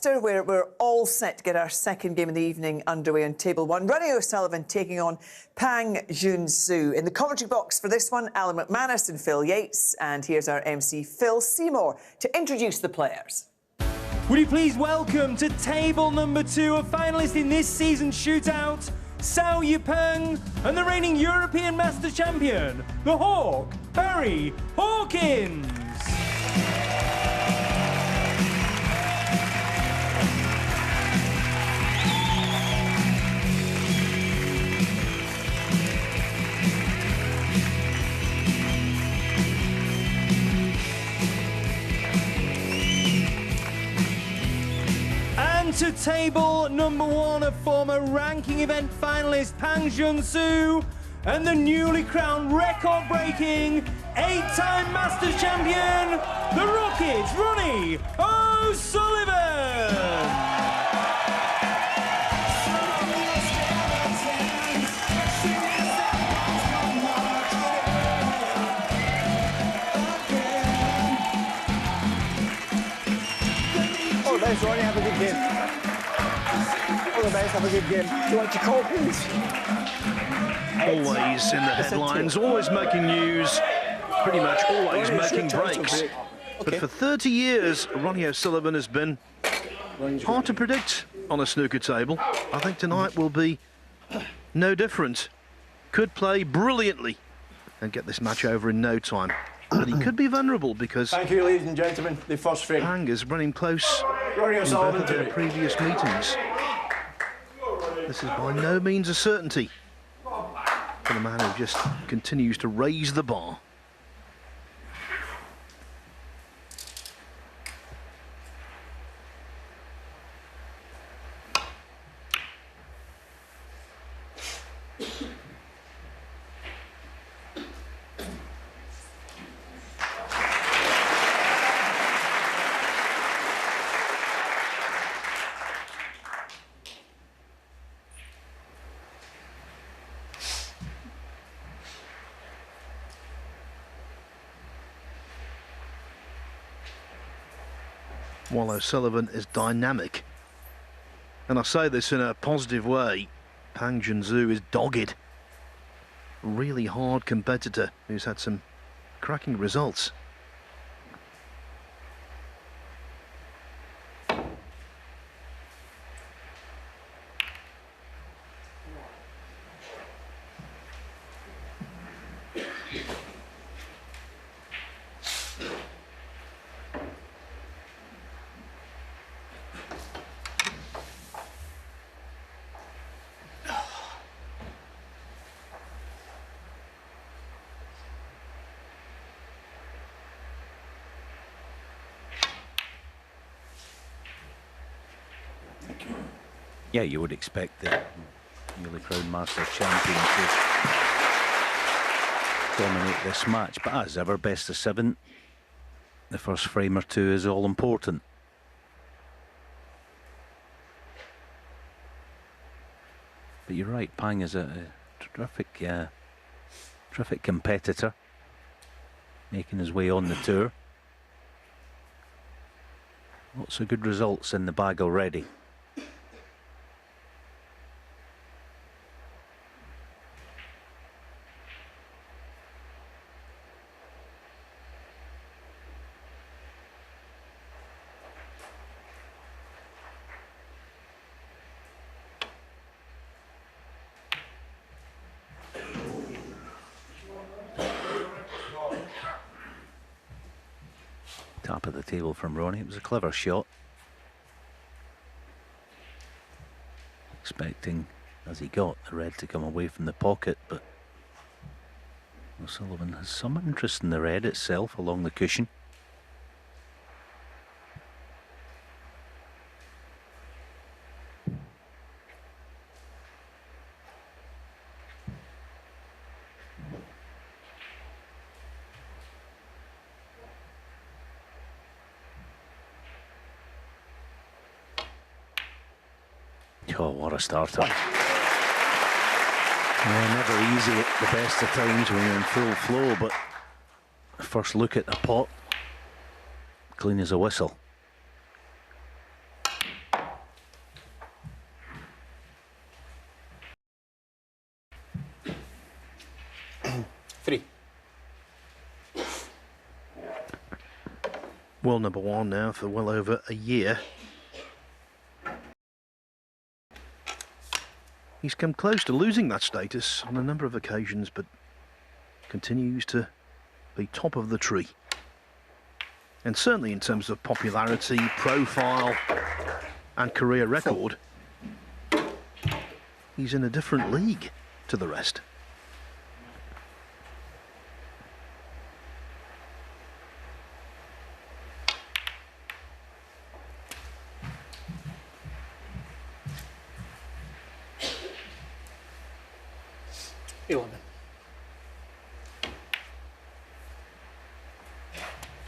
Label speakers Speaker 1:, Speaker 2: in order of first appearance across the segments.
Speaker 1: Where we're all set to get our second game of the evening underway on table one. Ronnie O'Sullivan taking on Pang Junxu. In the commentary box for this one, Alan McManus and Phil Yates. And here's our MC, Phil Seymour, to introduce the players.
Speaker 2: Would you please welcome to table number 2 a finalist in this season's shootout, Sao Yupeng, and the reigning European Master Champion, the Hawk, Barry Hawkins. To table number 1, a former ranking event finalist, Pang Junxu, and the newly crowned record-breaking 8-time Masters champion, the Rocket's Ronnie O'Sullivan.
Speaker 3: All the best, Ronnie. Have a good game. All the best. Have a good game. Do you want your call, please?
Speaker 4: Always in the headlines, always making news, pretty much always making breaks. But for 30 years, Ronnie O'Sullivan has been hard to predict on a snooker table. I think tonight will be no different. Could play brilliantly and get this match over in no time. But he could be vulnerable because
Speaker 3: Thank you, ladies and gentlemen. The first frame.
Speaker 4: Pang is running close
Speaker 3: Ronnie
Speaker 4: in both
Speaker 3: O'Sullivan
Speaker 4: of their
Speaker 3: to
Speaker 4: previous meetings. This is by no means a certainty for the man who just continues to raise the bar. While O'Sullivan is dynamic, and I say this in a positive way, Pang Junxu is dogged. Really hard competitor who's had some cracking results.
Speaker 5: Yeah, you would expect the newly crowned Masters champion to dominate this match, but as ever, best of 7. The first frame or 2 is all important. But you're right, Pang is a terrific competitor, making his way on the tour. Lots of good results in the bag already. Top of the table from Ronnie. It was a clever shot. Expecting, as he got, the red to come away from the pocket, but O'Sullivan has some interest in the red itself along the cushion. Oh, what a starter. Yeah, never easy at the best of times when you're in full flow, but first look at the pot, clean as a whistle.
Speaker 4: World number one now for well over a year. He's come close to losing that status on a number of occasions, but continues to be top of the tree. And certainly in terms of popularity, profile and career record, he's in a different league to the rest.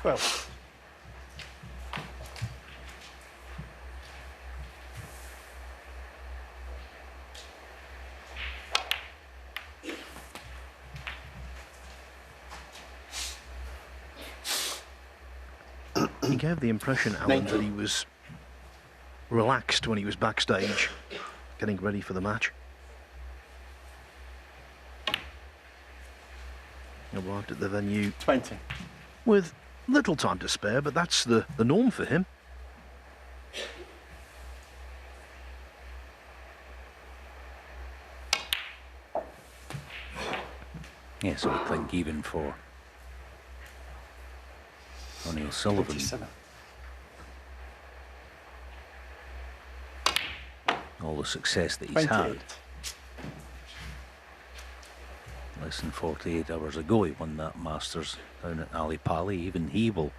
Speaker 3: Well,
Speaker 4: He gave the impression, Alan, that he was relaxed when he was backstage, getting ready for the match. Arrived at the venue
Speaker 3: 20.
Speaker 4: with little time to spare, but that's the norm for him.
Speaker 5: Yes, I would think even for Ronnie O'Sullivan.
Speaker 3: 27.
Speaker 5: All the success that he's
Speaker 3: 28.
Speaker 5: had. Less than 48 hours ago he won that Masters down at Ali Pali. Even he will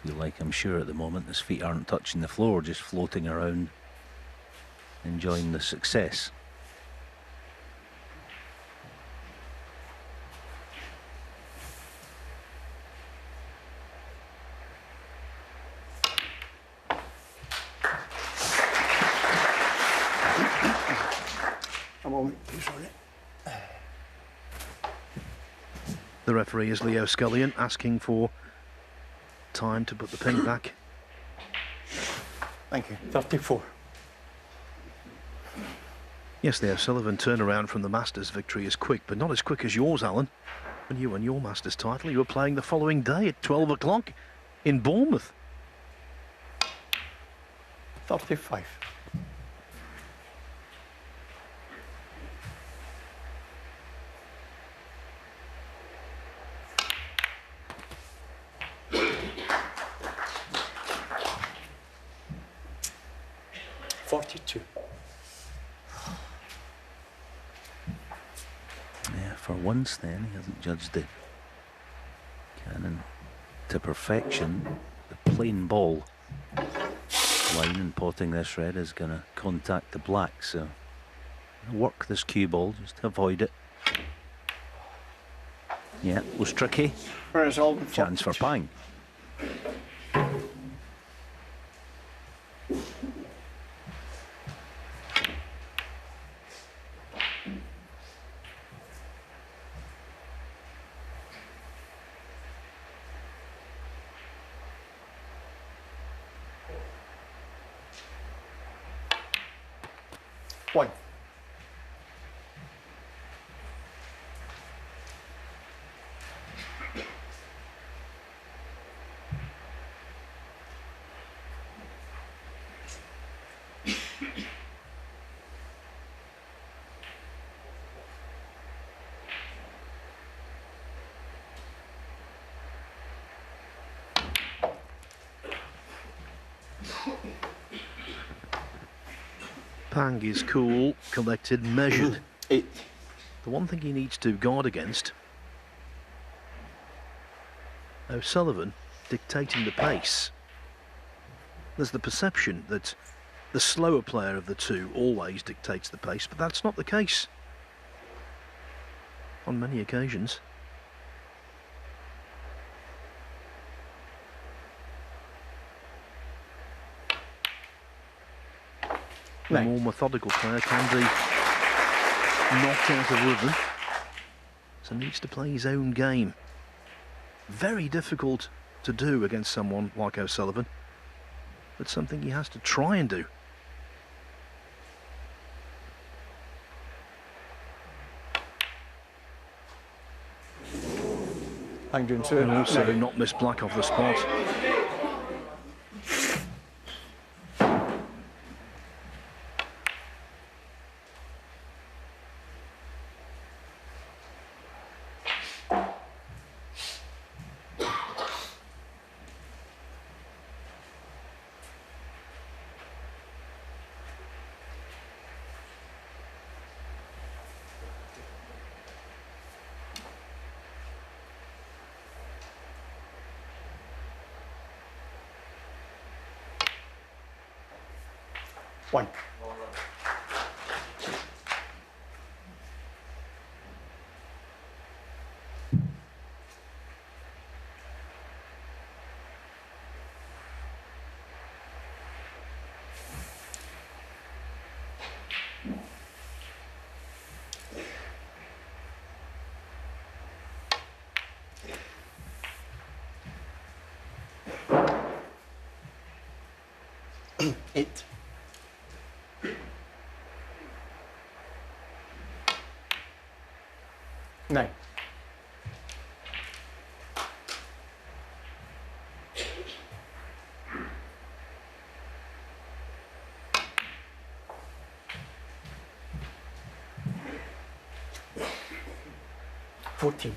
Speaker 5: feel like, I'm sure at the moment, his feet aren't touching the floor, just floating around, enjoying the success.
Speaker 3: A moment, please, Ronnie.
Speaker 4: The referee is Leo Scullion, asking for time to put the pin back.
Speaker 3: Thank you. 34.
Speaker 4: Yes, the O'Sullivan turnaround from the Masters victory is quick, but not as quick as yours, Alan. When you won your Masters title, you were playing the following day at 12 o'clock in Bournemouth.
Speaker 3: 35.42.
Speaker 5: Yeah, for once then, he hasn't judged the cannon to perfection. The plain ball line and potting this red is going to contact the black, so work this cue ball just to avoid it. Yeah, it was tricky.
Speaker 3: Whereas all
Speaker 5: Chance for Pang.
Speaker 3: One.
Speaker 4: Pang is cool, collected, measured.
Speaker 3: 8.
Speaker 4: The one thing he needs to guard against, O'Sullivan dictating the pace. There's the perception that the slower player of the two always dictates the pace, but that's not the case on many occasions. The more methodical player can be knocked out of rhythm, so needs to play his own game. Very difficult to do against someone like O'Sullivan, but something he has to try and do.
Speaker 3: Pang Junxu.
Speaker 4: And also not miss black off the spot.
Speaker 3: One. Eight. Nine. Fourteen.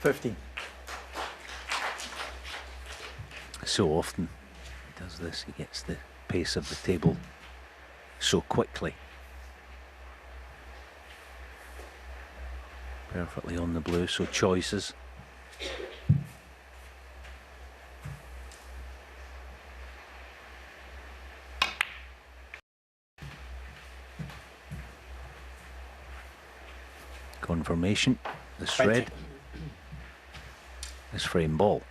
Speaker 3: $15.
Speaker 5: So often he does this, he gets the pace of the table so quickly. Perfectly on the blue, so choices. Confirmation, the shred, this frame ball.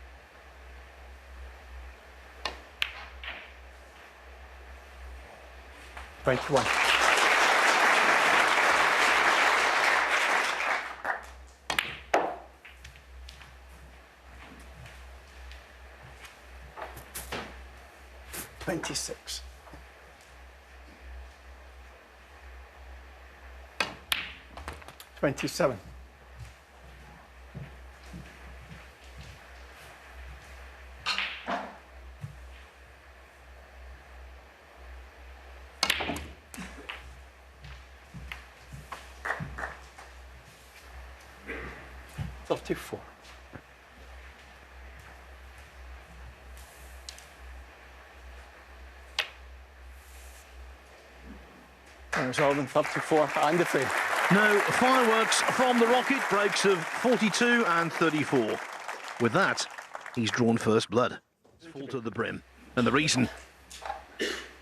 Speaker 3: $21. $26. $27. $34. There's Alvin, 34 and the frame.
Speaker 4: No fireworks from the rocket, breaks of 42 and 34. With that, he's drawn first blood. Full to the brim. And the reason,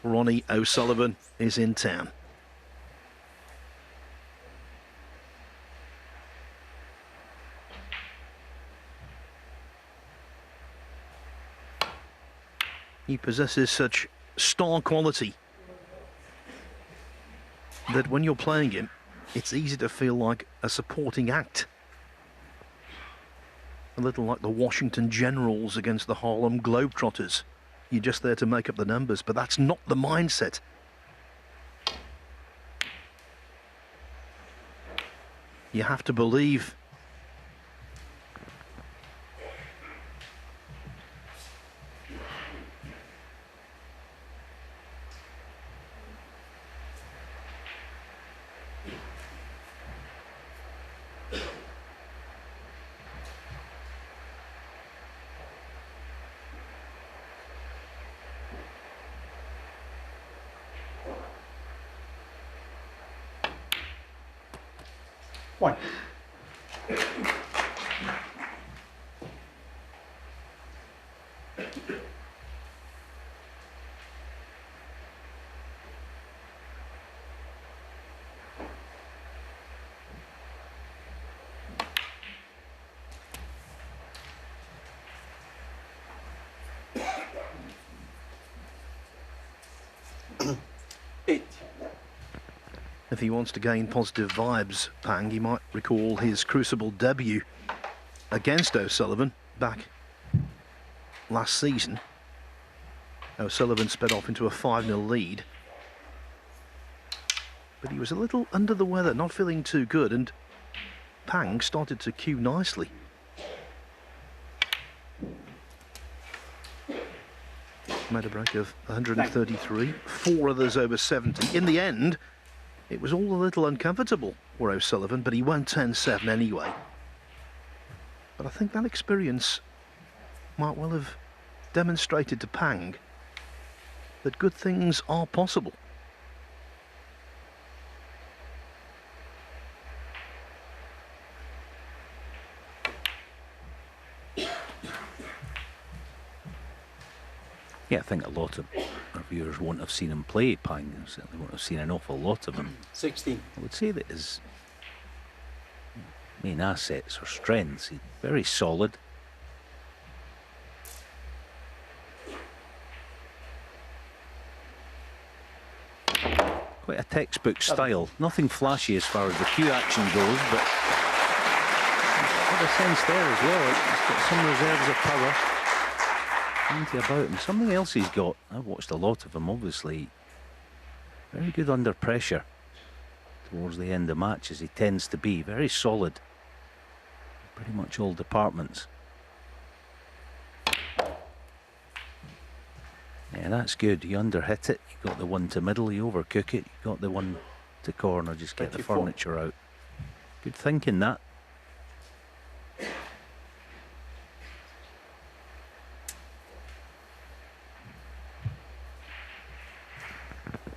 Speaker 4: Ronnie O'Sullivan is in town. He possesses such star quality that when you're playing him, it's easy to feel like a supporting act. A little like the Washington Generals against the Harlem Globetrotters. You're just there to make up the numbers, but that's not the mindset. You have to believe.
Speaker 3: One. Eight.
Speaker 4: If he wants to gain positive vibes, Pang, he might recall his Crucible debut against O'Sullivan back last season. O'Sullivan sped off into a 5-0 lead. But he was a little under the weather, not feeling too good, and Pang started to cue nicely. Made a break of 133, 4 others over 70. In the end, it was all a little uncomfortable for O'Sullivan, but he won 10-7 anyway. But I think that experience might well have demonstrated to Pang that good things are possible.
Speaker 5: Yeah, I think a lot of our viewers won't have seen him play Pang. Certainly won't have seen an awful lot of him.
Speaker 3: 16.
Speaker 5: I would say that his main assets or strengths, he's very solid. Quite a textbook style. Nothing flashy as far as the cue action goes, but he's got a sense there as well. He's got some reserves of power. Plenty about him. Something else he's got, I've watched a lot of him, obviously. Very good under pressure towards the end of matches. He tends to be very solid. Pretty much all departments. Yeah, that's good. You underhit it. You got the one to middle. You overcook it. You got the one to corner. Just get 24. The furniture out. Good thinking, that.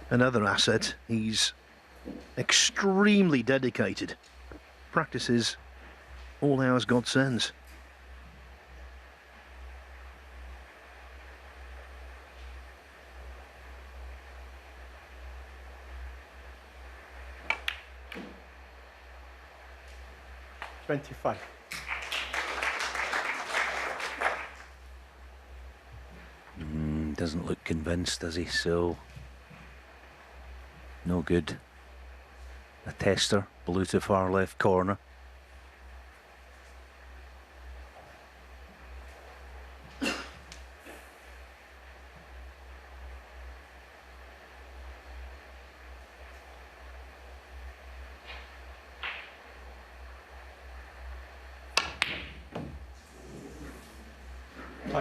Speaker 4: Another asset, he's extremely dedicated. Practices all hours God sends.
Speaker 3: $25.
Speaker 5: Doesn't look convinced, does he? So no good. A tester, blue to far left corner.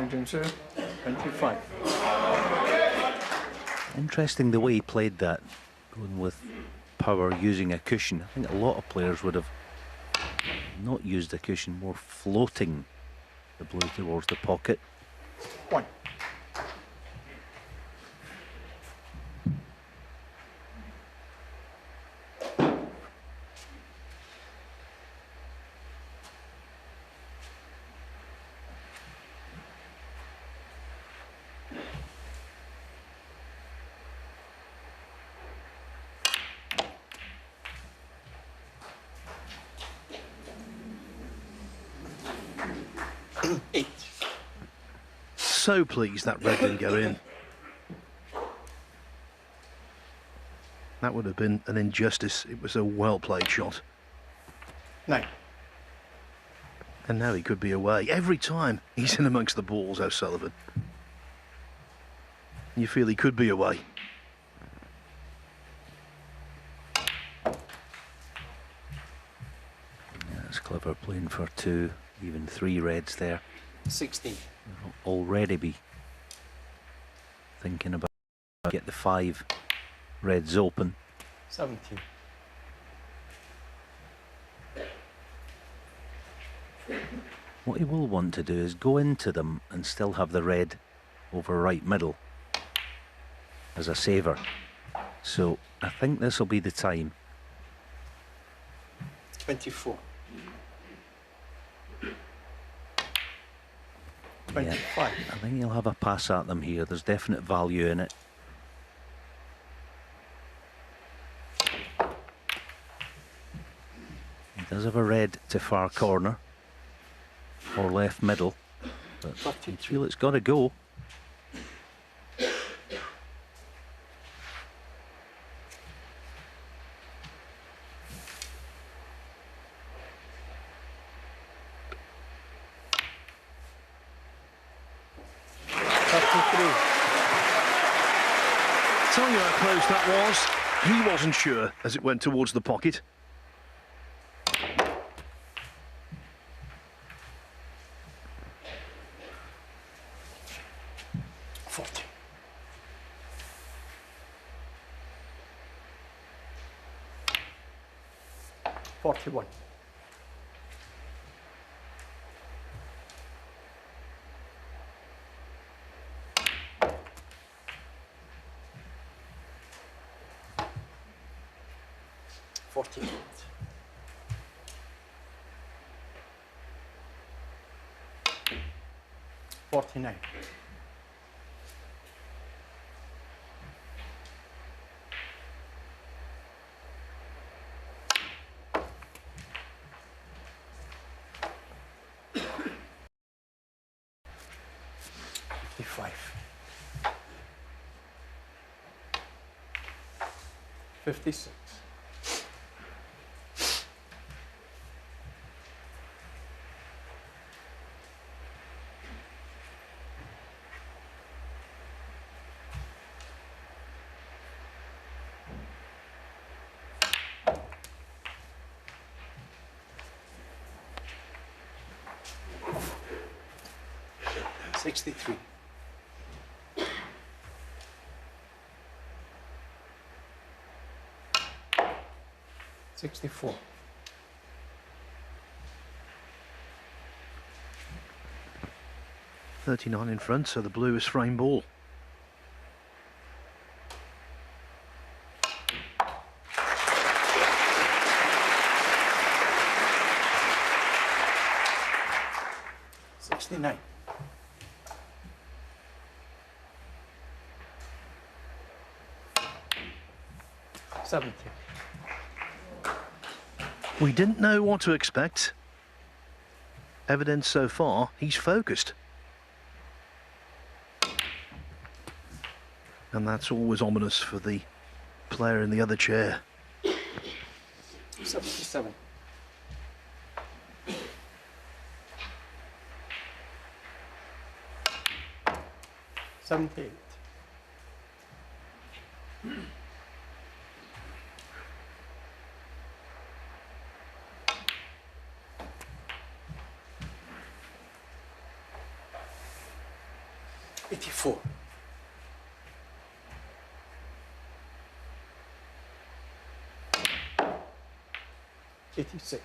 Speaker 3: Junxu, 25.
Speaker 5: Interesting the way he played that, going with power, using a cushion. I think a lot of players would have not used a cushion, more floating the blue towards the pocket.
Speaker 3: 1.
Speaker 4: So pleased that red didn't go in. That would have been an injustice. It was a well-played shot.
Speaker 3: 9.
Speaker 4: And now he could be away. Every time he's in amongst the balls, O'Sullivan. You feel he could be away.
Speaker 5: That's clever, playing for 2, even 3 reds there.
Speaker 3: 16.
Speaker 5: Already be thinking about get the 5 reds open.
Speaker 3: 17.
Speaker 5: What he will want to do is go into them and still have the red over right middle as a saver. So I think this will be the time.
Speaker 3: 24.
Speaker 5: Yeah,
Speaker 3: 25.
Speaker 5: I think he'll have a pass at them here. There's definite value in it. He does have a red to far corner or left middle, but I feel it's got to go.
Speaker 4: close that was. He wasn't sure as it went towards the pocket.
Speaker 3: $41. $48. $49. $55. $56. $63. $64.
Speaker 4: $39 in front, so the blue is frame ball.
Speaker 3: $69. $70.
Speaker 4: We didn't know what to expect. Evidence so far, he's focused. And that's always ominous for the player in the other chair.
Speaker 3: 77. $78. $84. $86.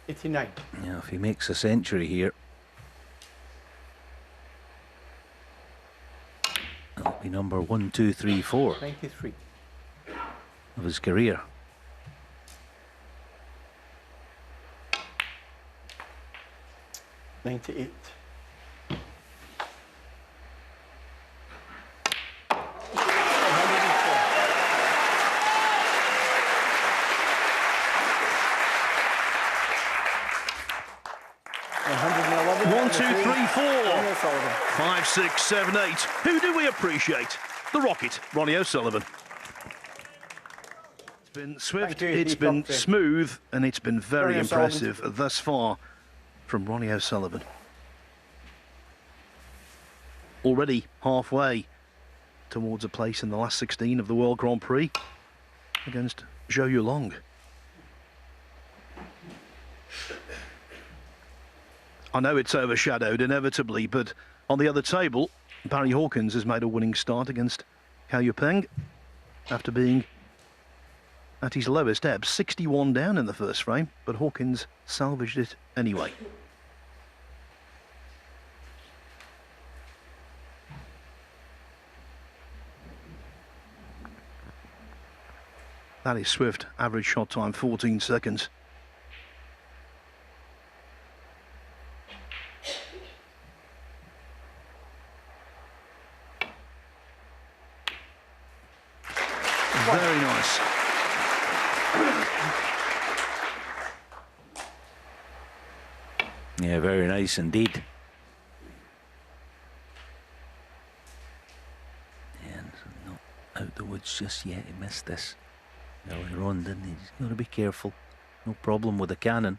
Speaker 3: $89.
Speaker 5: Yeah, if he makes a century here, that'll be number 1, 2, 3, 4
Speaker 3: $93.
Speaker 5: of his career.
Speaker 3: $98.
Speaker 4: One, two, three, four. 5, 6, 7, 8. Who do we appreciate? The Rocket, Ronnie O'Sullivan. It's been swift, it's been smooth, and it's been very impressive thus far from Ronnie O'Sullivan. Already halfway towards a place in the last 16 of the World Grand Prix against Zhou Yulong. I know it's overshadowed inevitably, but on the other table, Barry Hawkins has made a winning start against Cao Yupeng after being at his lowest ebb, 61 down in the first frame, but Hawkins salvaged it anyway. That is swift, average shot time 14 seconds. Very nice.
Speaker 5: Yeah, very nice indeed. And not out the woods just yet. He missed this earlier on, didn't he? He's got to be careful. No problem with the cannon.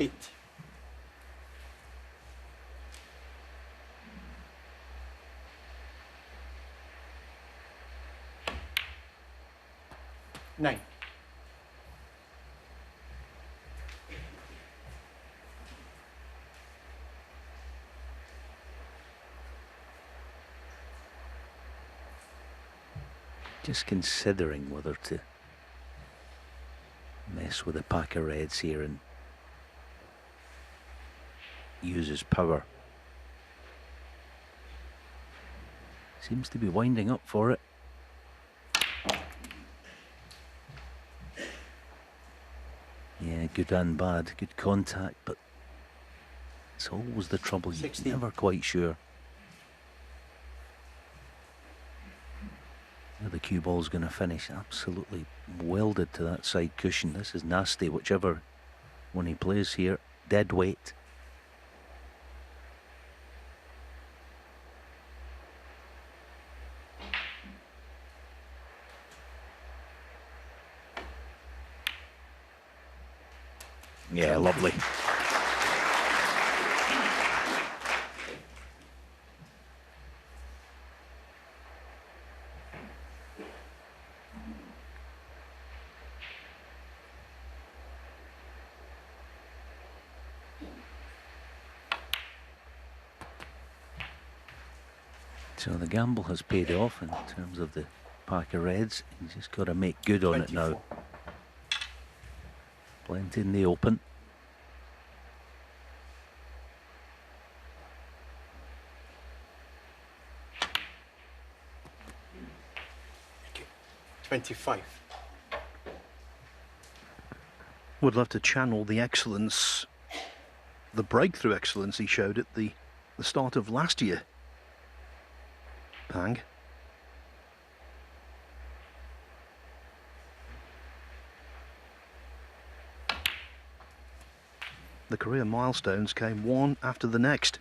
Speaker 3: 8. 9.
Speaker 5: Just considering whether to mess with a pack of reds here and use his power. Seems to be winding up for it. Yeah, good and bad, good contact, but it's always the trouble. You're
Speaker 3: 16.
Speaker 5: never quite sure where the cue ball's going to finish. Absolutely welded to that side cushion. This is nasty, whichever one he plays here. Dead weight. Yeah, lovely. So the gamble has paid off in terms of the pack of reds. He's just got to make good on
Speaker 3: 24.
Speaker 5: it now. Plenty in the open.
Speaker 3: Okay. 25.
Speaker 4: Would love to channel the excellence, the breakthrough excellence he showed at the start of last year. Pang. The career milestones came one after the next.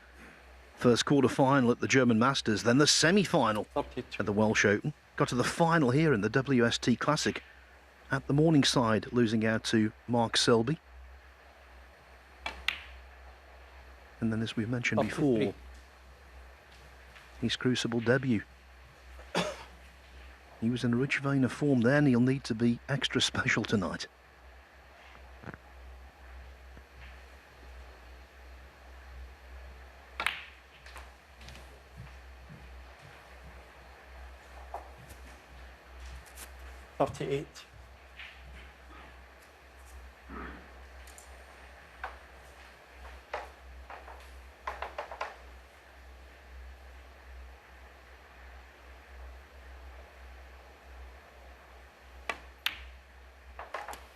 Speaker 4: First quarter-final at the German Masters, then the semi-final
Speaker 3: 32.
Speaker 4: at the Welsh Open. Got to the final here in the WST Classic at the Morningside, losing out to Mark Selby. And then, as we mentioned before,
Speaker 3: 33.
Speaker 4: his Crucible debut. He was in a rich vein of form then. He'll need to be extra special tonight.
Speaker 3: $38.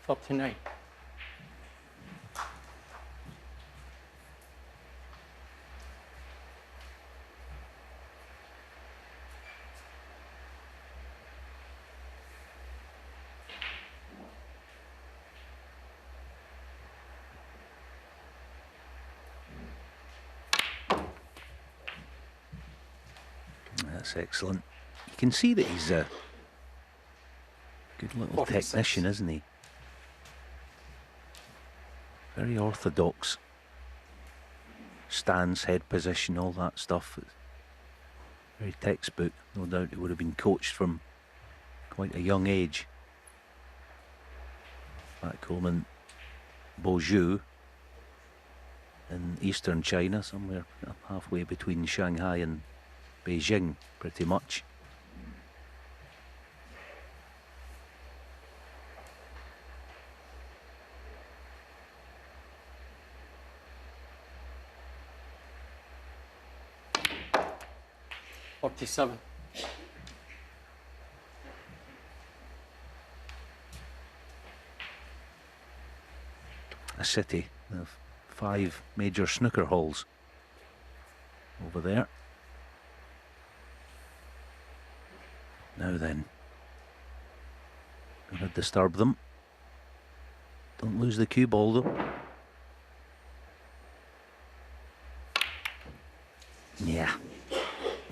Speaker 3: $39.
Speaker 5: That's excellent. You can see that he's a good little
Speaker 3: 46.
Speaker 5: technician, isn't he? Very orthodox. Stance, head position, all that stuff. Very textbook. No doubt he would have been coached from quite a young age. Back home in Bozhou in eastern China, somewhere halfway between Shanghai and Beijing, pretty much.
Speaker 3: $47.
Speaker 5: A city of 5 major snooker halls over there. Now then, gonna disturb them. Don't lose the cue ball though. Yeah.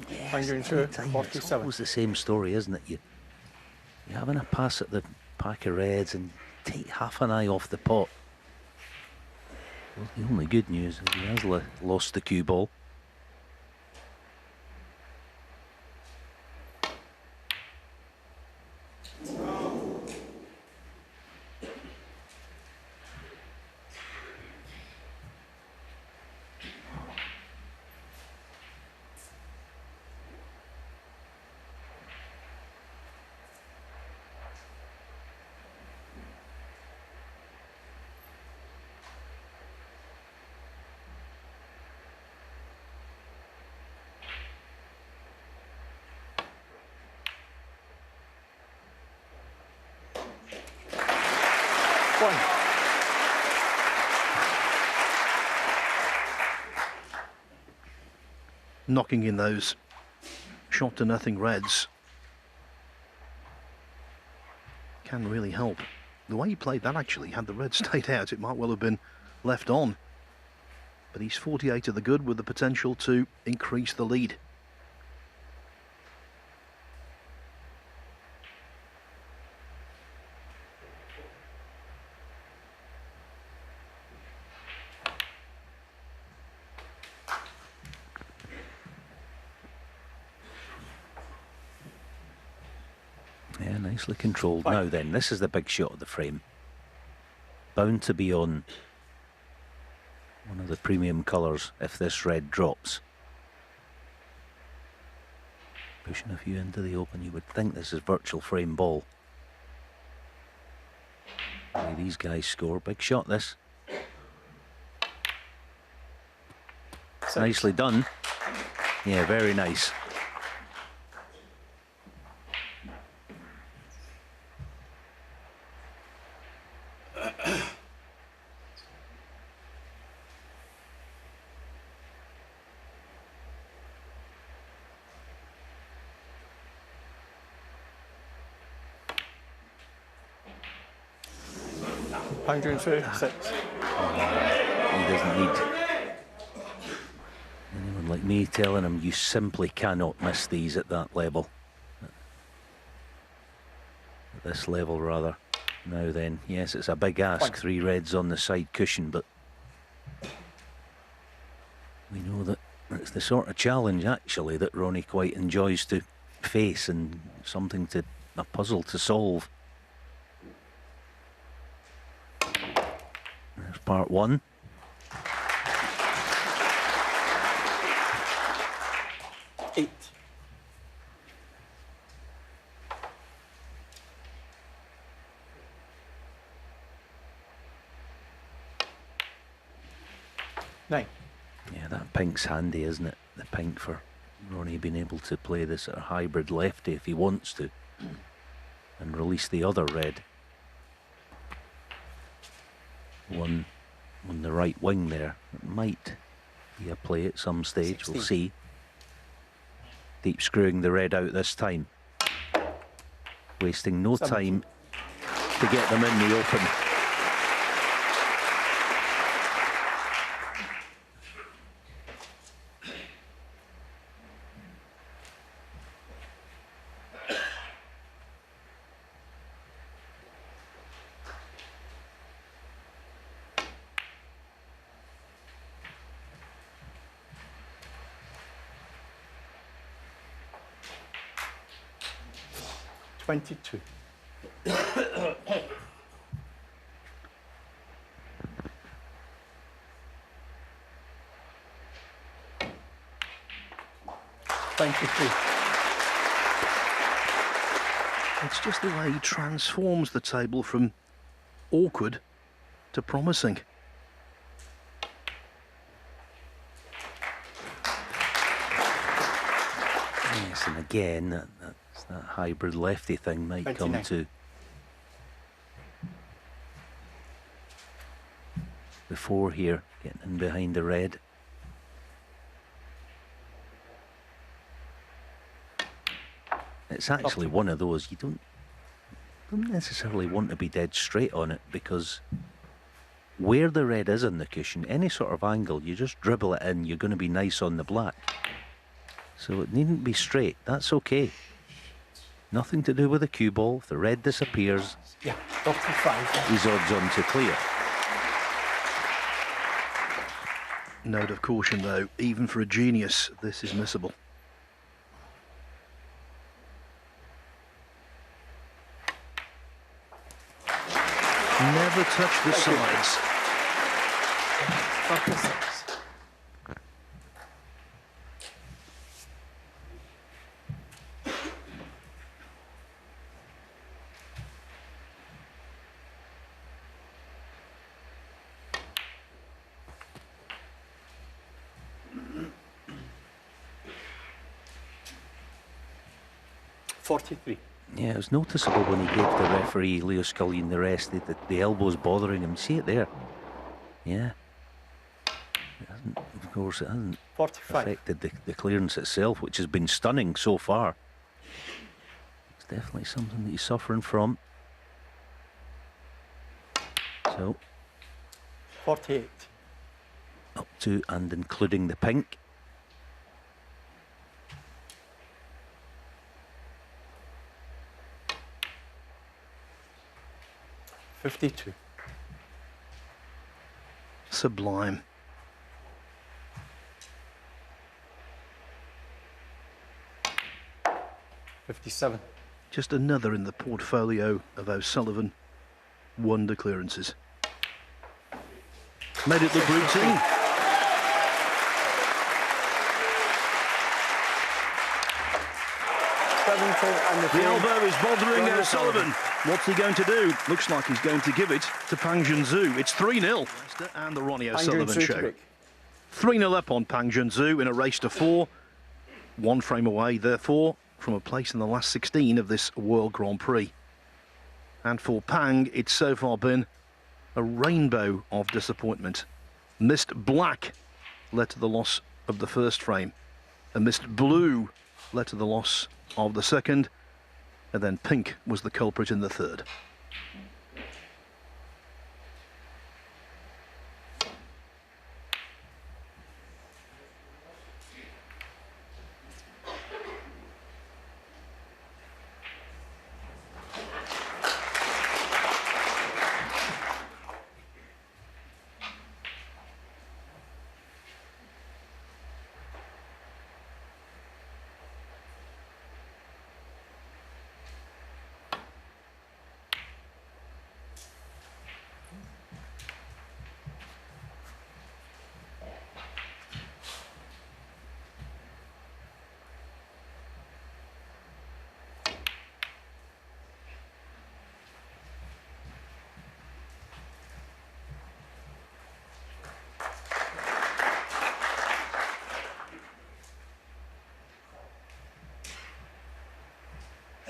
Speaker 5: Yes, it's always the same story, isn't it? You're having a pass at the pack of reds and take half an eye off the pot. Well, the only good news is he has lost the cue ball.
Speaker 4: Knocking in those shot to nothing reds can really help. The way he played that, actually, had the red stayed out, it might well have been left on. But he's 48 of the good with the potential to increase the lead.
Speaker 5: Yeah, nicely controlled. Now then, this is the big shot of the frame. Bound to be on one of the premium colours if this red drops. Pushing a few into the open, you would think this is virtual frame ball. The way these guys score, big shot this. Nicely done. Yeah, very nice.
Speaker 3: £136.
Speaker 5: He doesn't need anyone like me telling him you simply cannot miss these at that level. At this level, rather. Now then, yes, it's a big ask. 3 reds on the side cushion, but we know that it's the sort of challenge, actually, that Ronnie quite enjoys to face, and something to a puzzle to solve. There's part 1.
Speaker 3: Eight. Nine.
Speaker 5: Yeah, that pink's handy, isn't it? The pink for Ronnie being able to play this sort of hybrid lefty if he wants to, and release the other red. One on the right wing there. It might be a play at some stage.
Speaker 3: 16.
Speaker 5: We'll see. Deep screwing the red out this time. Wasting no
Speaker 3: 17.
Speaker 5: time to get them in the open.
Speaker 3: $22.
Speaker 4: It's just the way he transforms the table from awkward to promising.
Speaker 5: Yes, and again, that's that hybrid lefty thing might
Speaker 3: 29.
Speaker 5: come to before here, getting in behind the red. It's actually one of those you don't necessarily want to be dead straight on it, because where the red is in the cushion, any sort of angle, you just dribble it in, you're going to be nice on the black. So it needn't be straight, that's okay. Nothing to do with the cue ball. If the red disappears,
Speaker 3: Yeah, 35.
Speaker 5: he's odds on to clear.
Speaker 4: note of caution, though. Even for a genius, this is missable. Never touch the sides.
Speaker 3: 36.
Speaker 5: Yeah, it was noticeable when he gave the referee, Leo Scullion, the rest, the elbows bothering him. See it there? Yeah. It hasn't, of course, it hasn't
Speaker 3: 45.
Speaker 5: affected the clearance itself, which has been stunning so far. It's definitely something that he's suffering from. So,
Speaker 3: 48.
Speaker 5: up to and including the pink.
Speaker 3: 52.
Speaker 4: Sublime.
Speaker 3: $57.
Speaker 4: Just another in the portfolio of O'Sullivan wonder clearances. Made it look routine. The elbow is bothering O'Sullivan. What's he going to do? Looks like he's going to give it to Pang Junxu. It's 3-0. And the Ronnie O'Sullivan show. 3-0 up on Pang Junxu in a race to 4. One frame away, therefore, from a place in the last 16 of this World Grand Prix. And for Pang, it's so far been a rainbow of disappointment. Missed black led to the loss of the first frame. A missed blue led to the loss of the second. And then pink was the culprit in the third.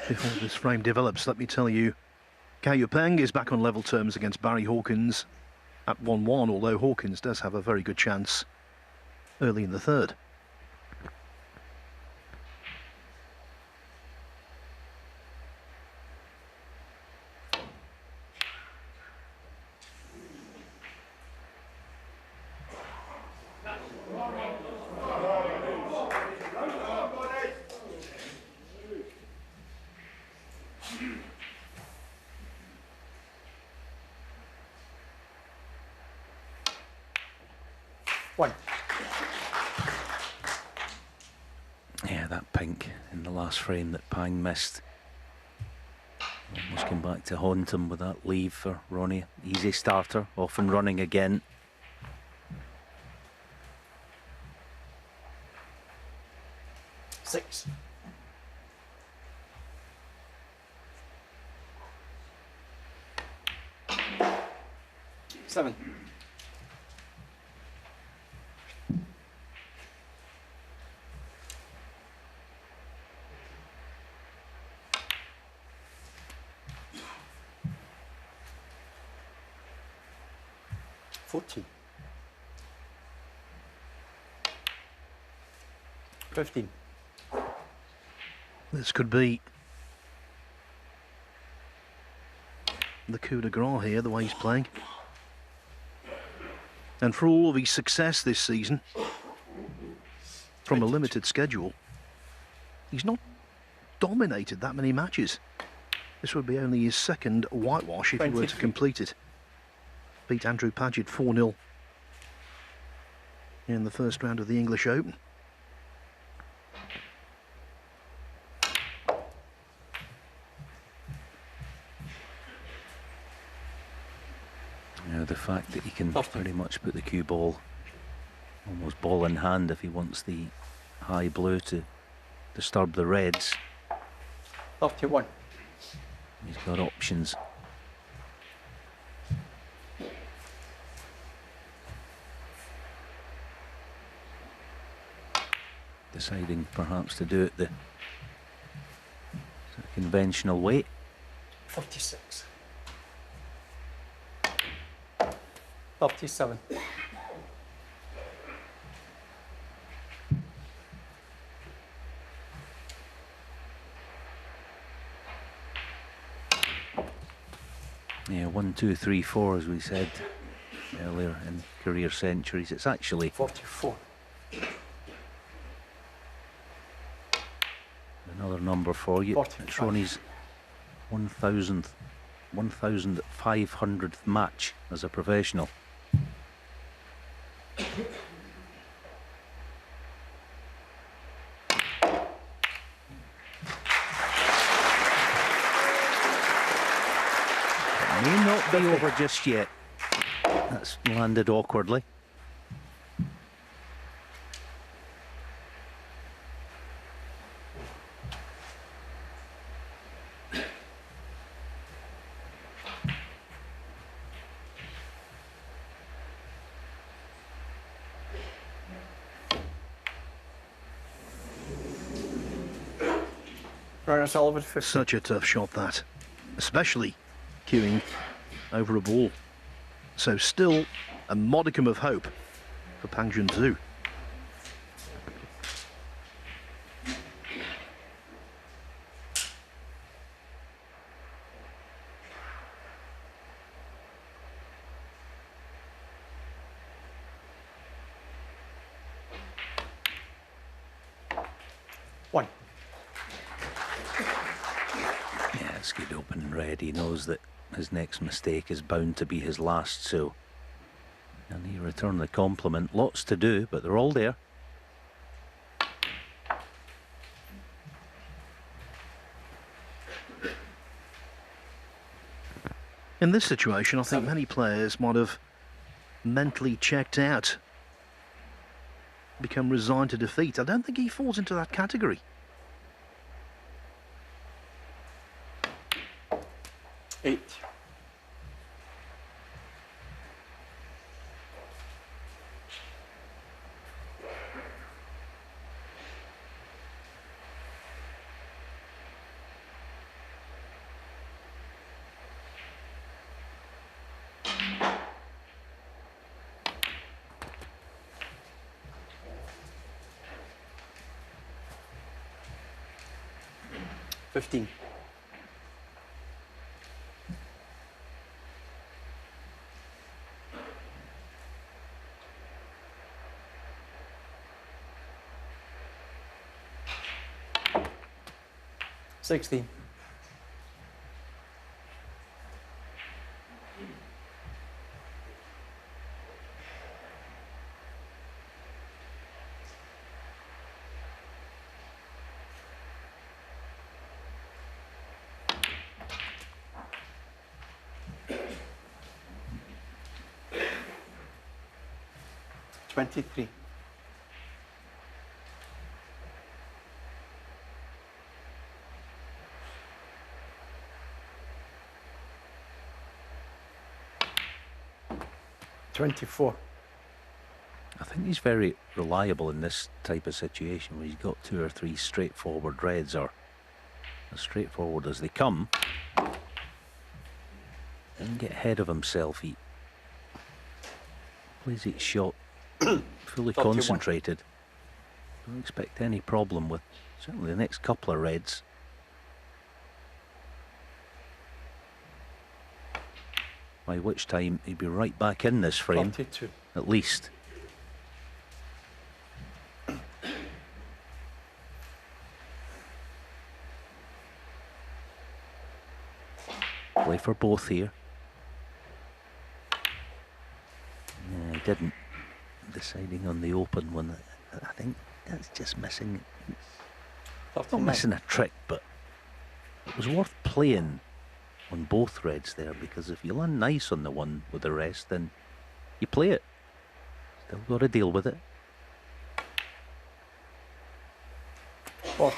Speaker 4: Before this frame develops, let me tell you, Cao Yupeng is back on level terms against Barry Hawkins at 1-1, although Hawkins does have a very good chance early in the third. Yeah, that pink in the last frame that Pang missed almost came back to haunt him with that leave for Ronnie. Easy starter, off and running again.
Speaker 3: Six. Seven. $14. 15.
Speaker 4: This could be the coup de grace here, the way he's playing. And for all of his success this season, from a limited schedule, he's not dominated that many matches. This would be only his second whitewash if he were to complete it. Beat Andrew Paget 4-0 in the first round of the English Open.
Speaker 5: Now the fact that he can pretty much put the cue ball almost ball in hand if he wants the high blue to disturb the reds.
Speaker 3: 31.
Speaker 5: He's got options. Deciding perhaps to do it the conventional way.
Speaker 3: 56. 37.
Speaker 5: Yeah, 1, 2, 3, 4, as we said earlier in career centuries. It's actually
Speaker 3: 44.
Speaker 5: another number for you.
Speaker 3: 45.
Speaker 5: It's Ronnie's 1,500th match as a professional. May not be over just yet. That's landed awkwardly.
Speaker 3: Ronnie O'Sullivan, 50.
Speaker 4: Such a tough shot that, especially cueing over a ball. So still a modicum of hope for Pang Junxu.
Speaker 3: One.
Speaker 5: Yeah, it's good opening red. He knows that his next mistake is bound to be his last, so and he returned the compliment. Lots to do, but they're all there.
Speaker 4: In this situation, I think many players might have mentally checked out, become resigned to defeat. I don't think he falls into that category.
Speaker 3: 8. $15. $16. $23. $24.
Speaker 5: I think he's very reliable in this type of situation where he's got 2 or 3 straightforward reds, or as straightforward as they come. Doesn't get ahead of himself. He plays each shot fully
Speaker 3: 31.
Speaker 5: concentrated. Don't expect any problem with certainly the next couple of reds. By which time he'd be right back in this frame,
Speaker 3: 32.
Speaker 5: at least. Play for both here. Yeah, he didn't deciding on the open one. I think that's just missing. Not
Speaker 3: 39.
Speaker 5: missing a trick, but it was worth playing on both reds there, because if you land nice on the one with the rest, then you play it. Still got to deal with it.
Speaker 3: 40.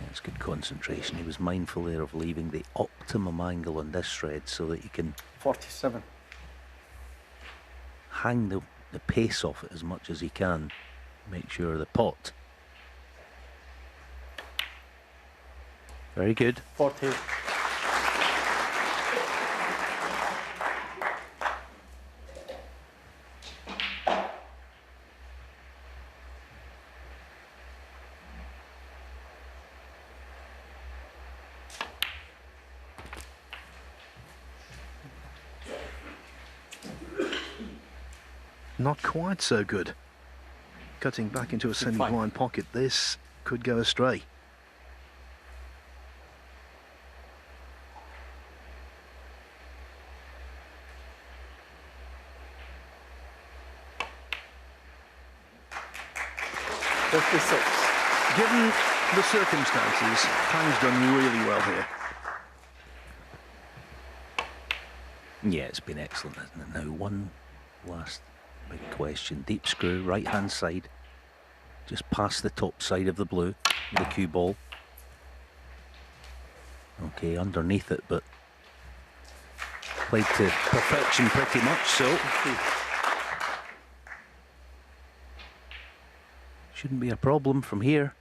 Speaker 5: That's good concentration. He was mindful there of leaving the optimum angle on this thread so that you can
Speaker 3: 47.
Speaker 5: hang the pace off it as much as he can. Make sure the pot. Very good.
Speaker 3: 48.
Speaker 4: Not quite so good. Cutting back into a semi-blind pocket, this could go astray. Given the circumstances, Pang's done really well here.
Speaker 5: Yeah, it's been excellent, hasn't it? Now, one last big question. Deep screw, right hand side, just past the top side of the blue, the cue ball. Okay, underneath it, but played to perfection pretty much, so shouldn't be a problem from here.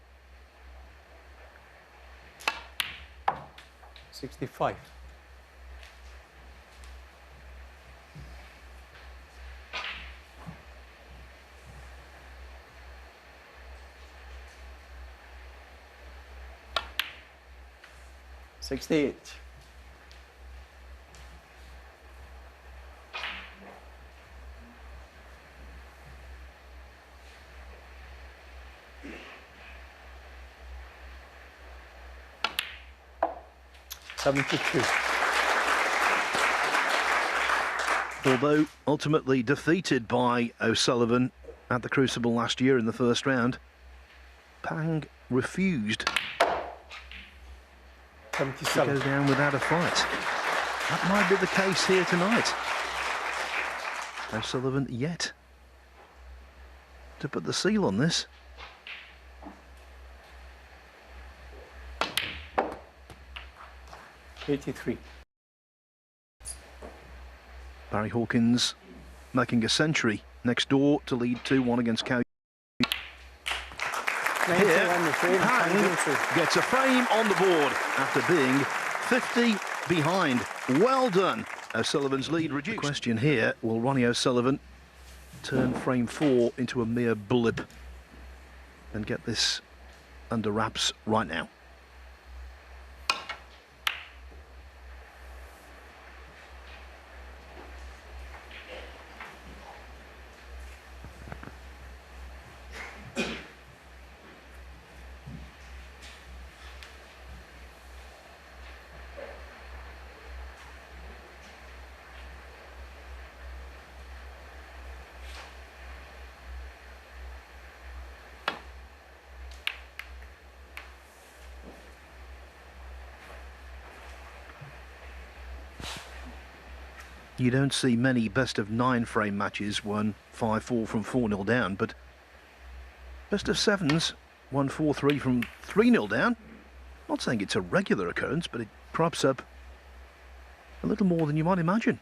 Speaker 3: 65. $68. $72.
Speaker 4: Although ultimately defeated by O'Sullivan at the Crucible last year in the first round, Pang refused to go down without a fight. That might be the case here tonight. O'Sullivan yet to put the seal on this.
Speaker 3: $83.
Speaker 4: Barry Hawkins making a century next door to lead 2-1 against Cow. Here, Pang gets a frame on the board after being 50 behind. Well done. O'Sullivan's lead reduced. The question here, will Ronnie O'Sullivan turn frame 4 into a mere blip and get this under wraps right now? You don't see many best-of-9 frame matches won 5-4 from 4-0 down, but best-of-7s won 4-3 from 3-0 down. Not saying it's a regular occurrence, but it crops up a little more than you might imagine.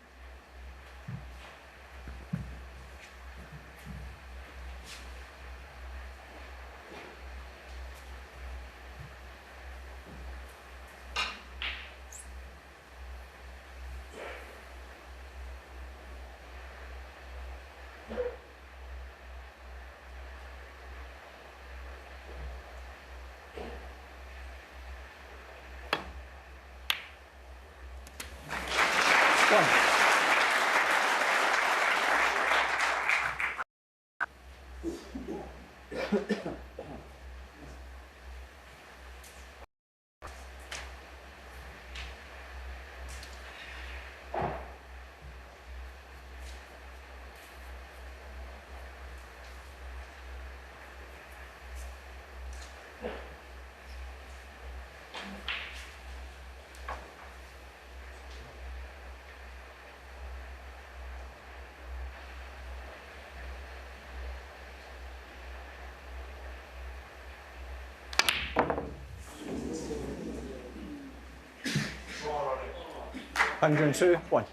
Speaker 3: Pang Junxu, 1.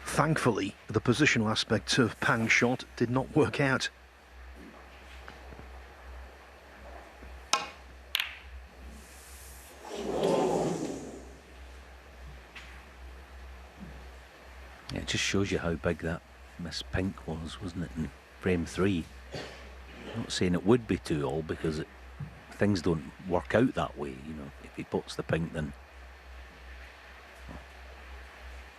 Speaker 4: Thankfully, the positional aspect of Pang's shot did not work out.
Speaker 5: Yeah, it just shows you how big that Miss Pink was, wasn't it, in frame 3? I'm not saying it would be 2-all because things don't work out that way. You know, if he puts the pink, then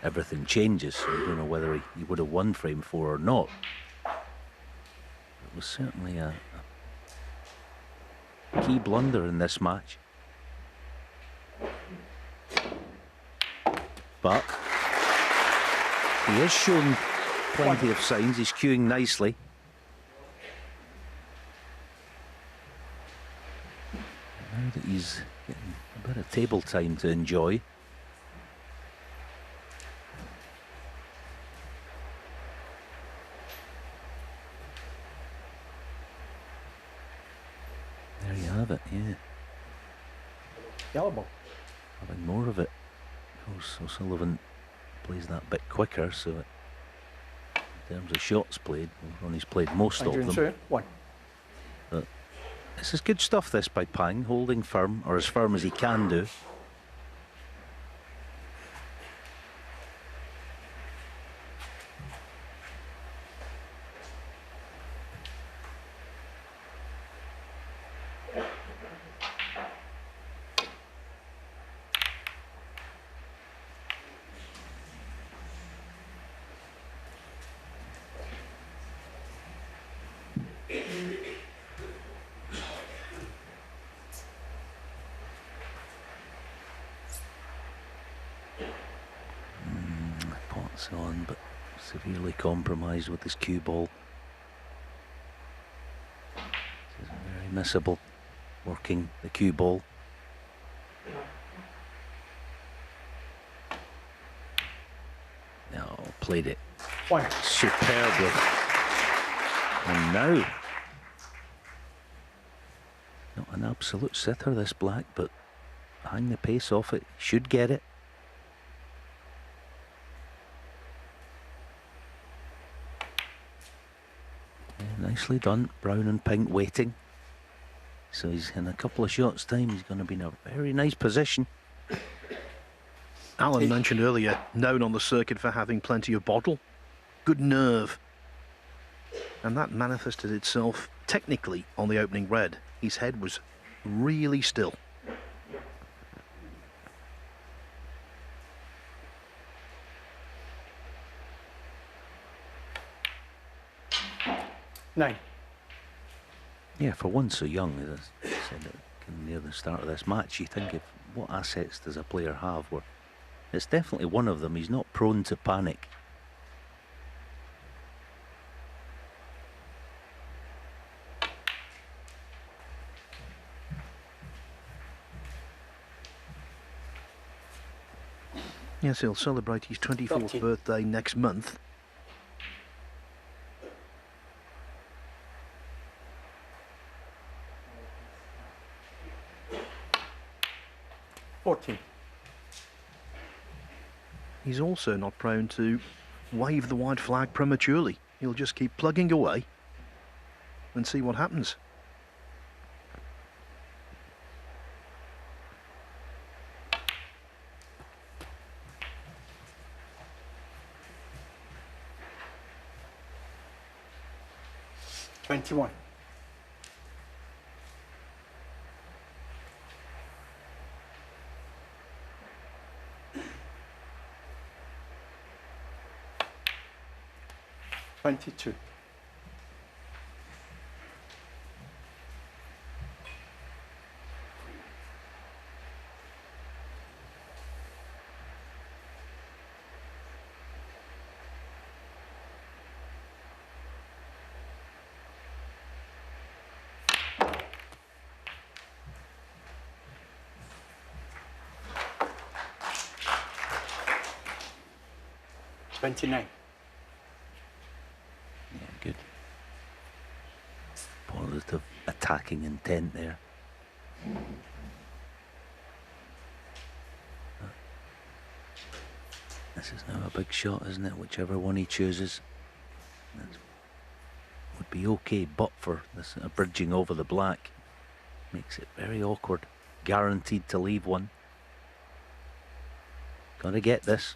Speaker 5: everything changes. So I don't know whether he would have won frame 4 or not. It was certainly a key blunder in this match. But he has shown plenty of signs. He's cueing nicely. Now that he's getting a bit of table time to enjoy. There you have it, yeah.
Speaker 3: Yellow ball.
Speaker 5: Having more of it. So Sullivan plays that bit quicker, so in terms of shots played, Ronnie's played most of them.
Speaker 3: Junxu, 1.
Speaker 5: But this is good stuff, this, by Pang, holding firm, or as firm as he can do. Pot's on, but severely compromised with his cue ball. This is very missable, working the cue ball. No, played it
Speaker 3: 1.
Speaker 5: superbly. And now, not an absolute sitter, this black, but hang the pace off it, should get it. Yeah, nicely done. Brown and pink waiting. So he's in a couple of shots' time, he's going to be in a very nice position.
Speaker 4: Alan mentioned earlier, known on the circuit for having plenty of bottle, good nerve. And that manifested itself technically on the opening red. His head was really still.
Speaker 3: Nine.
Speaker 5: Yeah, for one so young, as I said near the start of this match, you think of what assets does a player have, where it's definitely one of them. He's not prone to panic.
Speaker 4: Yes, he'll celebrate his 24th birthday next month. He's also not prone to wave the white flag prematurely. He'll just keep plugging away and see what happens.
Speaker 3: $21. $22. $29.
Speaker 5: Yeah, good. Positive attack. attacking intent there. This is now a big shot, isn't it? Whichever one he chooses. That would be okay, but for this bridging over the black. Makes it very awkward. Guaranteed to leave one. Gotta get this.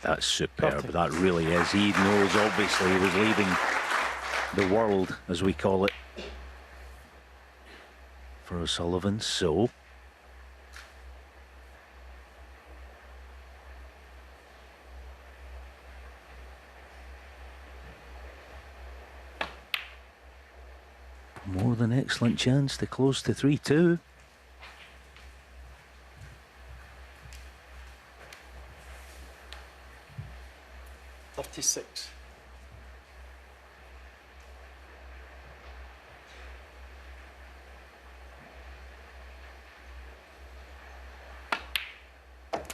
Speaker 5: That's superb, that really is. He knows, obviously, he was leaving the world, as we call it, for O'Sullivan, so... More than excellent chance to close to 3-2.
Speaker 3: Six.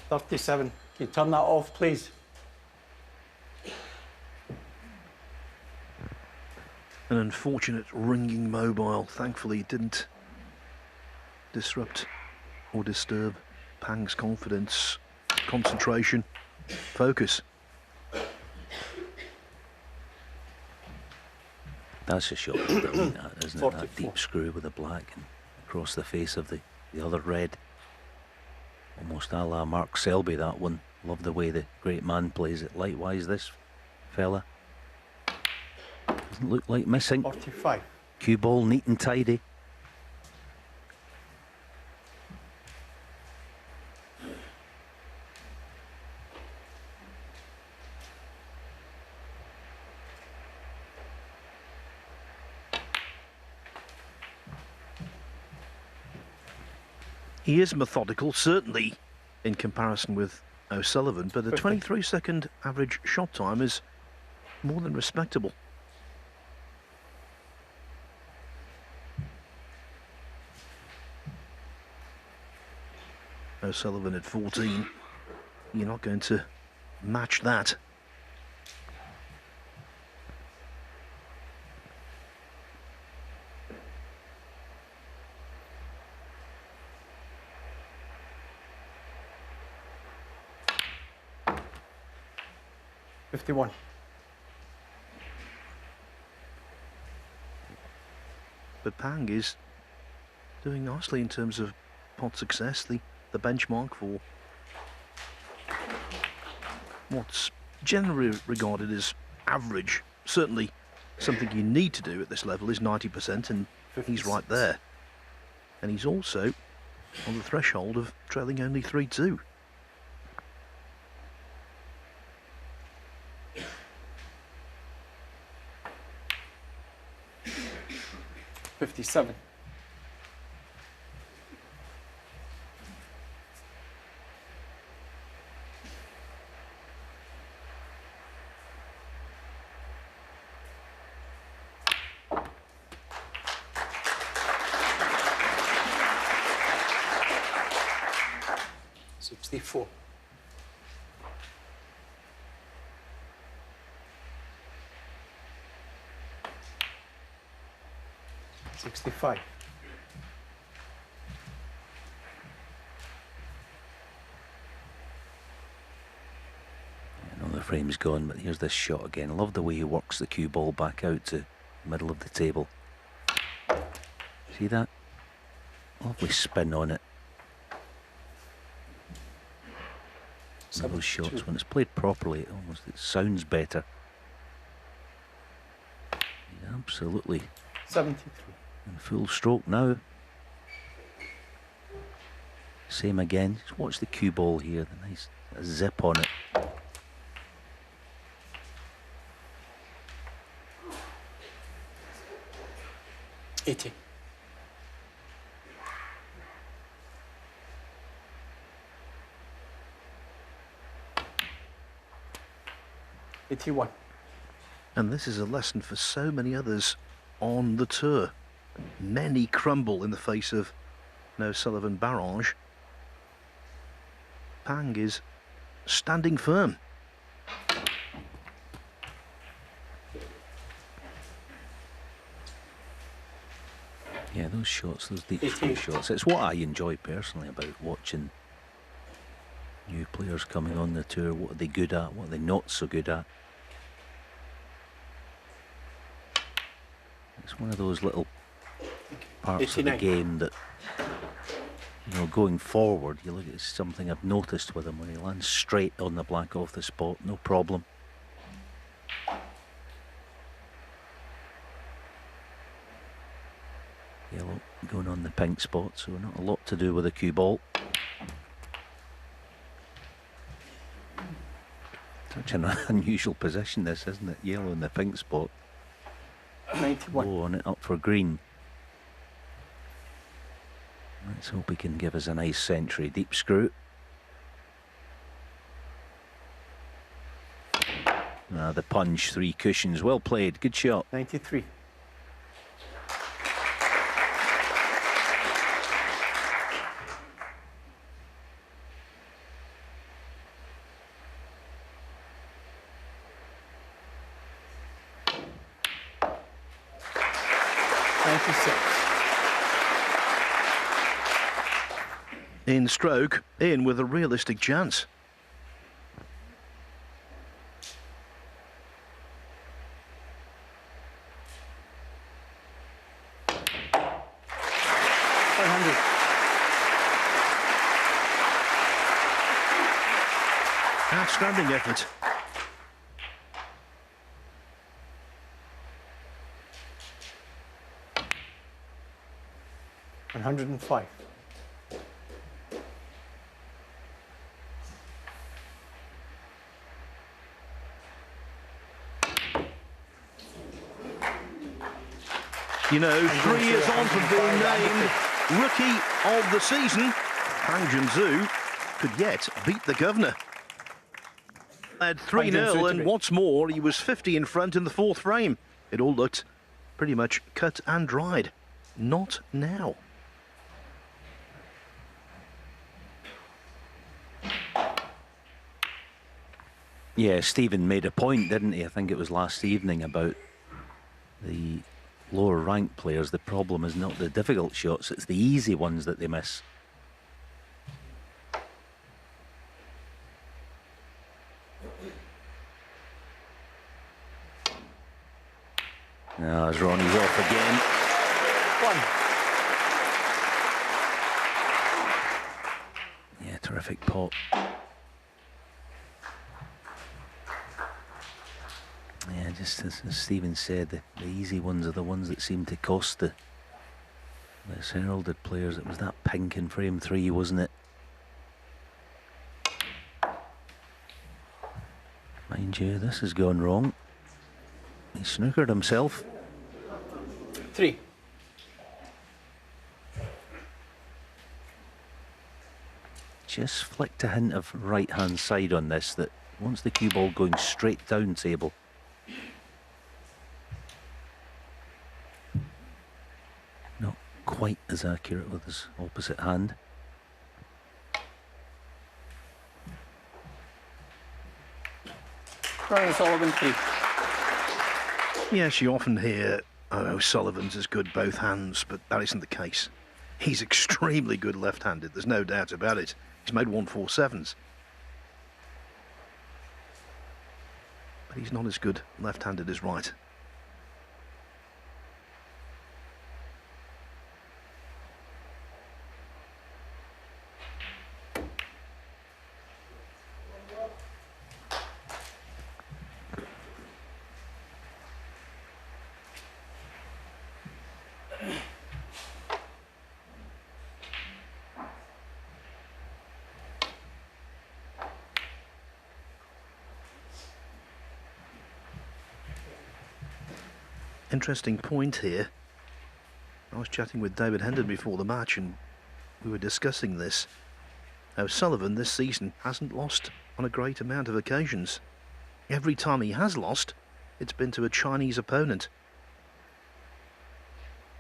Speaker 3: $37. Can you turn that off, please?
Speaker 4: An unfortunate ringing mobile. Thankfully, it didn't disrupt or disturb Pang's confidence, concentration, focus.
Speaker 5: That's a shot, brilliant, that, isn't it? That deep screw with the black and across the face of the other red. Almost a la Mark Selby, that one. Love the way the great man plays it. Likewise, this fella. Doesn't look like missing.
Speaker 3: 45.
Speaker 5: Cue ball neat and tidy.
Speaker 4: He is methodical, certainly, in comparison with O'Sullivan, but the 23-second average shot time is more than respectable. O'Sullivan at 14. You're not going to match that.
Speaker 3: $51.
Speaker 4: But Pang is doing nicely in terms of pot success, the benchmark for what's generally regarded as average. Certainly something you need to do at this level is 90%, and he's right there. And he's also on the threshold of trailing only 3-2.
Speaker 3: $57. $64. $65.
Speaker 5: I know the frame's gone, but here's this shot again. I love the way he works the cue ball back out to the middle of the table. See that? Lovely spin on it. Some of those shots, when it's played properly, it sounds better. Yeah, absolutely.
Speaker 3: 73.
Speaker 5: In full stroke now. Same again. Just watch the cue ball here. The nice zip on it.
Speaker 3: $80. $81.
Speaker 4: And this is a lesson for so many others on the tour. Many crumble in the face of an O'Sullivan barrage. Pang is standing firm.
Speaker 5: Yeah, those shots, those deep throw shots, it's what I enjoy personally about watching new players coming on the tour. What are they good at, what are they not so good at? It's one of those little parts of the game that, you know, going forward, you look at something I've noticed with him, when he lands straight on the black off the spot, no problem. Yellow going on the pink spot, so not a lot to do with the cue ball. Such an unusual position this, isn't it? Yellow in the pink spot.
Speaker 3: 91.
Speaker 5: Low on it, up for green. Let's hope he can give us a nice century. Deep screw. The punch, 3 cushions. Well played, good shot.
Speaker 3: 93.
Speaker 4: In stroke, in with a realistic chance. Outstanding effort.
Speaker 3: $105.
Speaker 4: You know, 3 years on from being named Rookie of the Season, Pang Junxu could yet beat the governor. Led 3-0, and what's more, he was 50 in front in the 4th frame. It all looked pretty much cut and dried. Not now.
Speaker 5: Yeah, Stephen made a point, didn't he? I think it was last evening, about the lower ranked players. The problem is not the difficult shots, it's the easy ones that they miss. As Ronnie's off again.
Speaker 3: 1.
Speaker 5: Yeah, terrific pot. Yeah, just as Stephen said, the easy ones are the ones that seem to cost the less heralded players. It was that pink in frame 3, wasn't it? Mind you, this has gone wrong. He snookered himself.
Speaker 3: 3.
Speaker 5: Just flicked a hint of right hand side on this, that wants the cue ball going straight down table. Not quite as accurate with his opposite hand.
Speaker 3: Ronnie O'Sullivan 3.
Speaker 4: Yes, you often hear, oh, O'Sullivan's as good both hands, but that isn't the case. He's extremely good left-handed, there's no doubt about it. He's made 147s. But he's not as good left-handed as right. Interesting point here. I was chatting with David Hendon before the match and we were discussing this. O'Sullivan this season hasn't lost on a great amount of occasions. Every time he has lost, it's been to a Chinese opponent.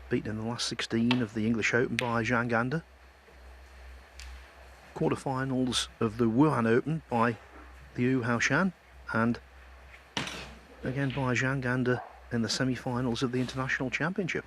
Speaker 4: beaten in the last 16 of the English Open by Zhang Ganda. Quarterfinals of the Wuhan Open by Liu Haoshan, and again by Zhang Ganda in the semi-finals of the International Championship.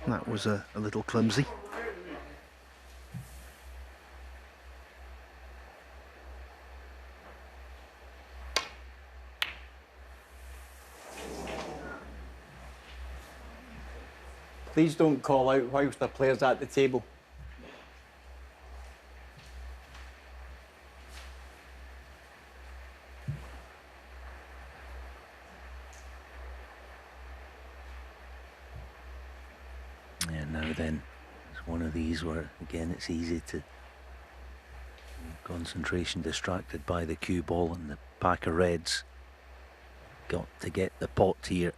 Speaker 4: That was a little clumsy.
Speaker 3: Please don't call out whilst the player's at the table.
Speaker 5: Yeah, now then, it's one of these where, again, it's easy to concentration distracted by the cue ball and the pack of reds. Got to get the pot here,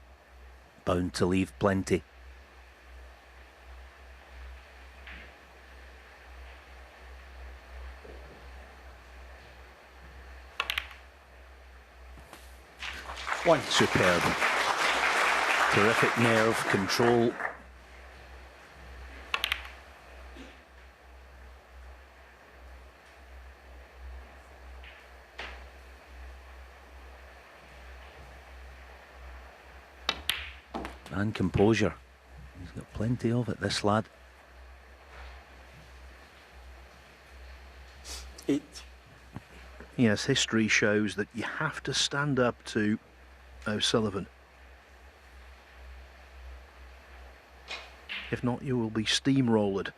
Speaker 5: bound to leave plenty.
Speaker 3: One.
Speaker 5: Superb. Terrific nerve, control. And composure. He's got plenty of it, this lad.
Speaker 3: 8.
Speaker 4: Yes, history shows that you have to stand up to O'Sullivan. If not, you will be steamrolled.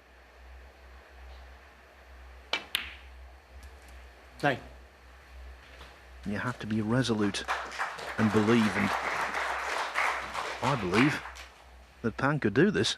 Speaker 3: 9.
Speaker 4: You have to be resolute and believe, and I believe that Pan could do this.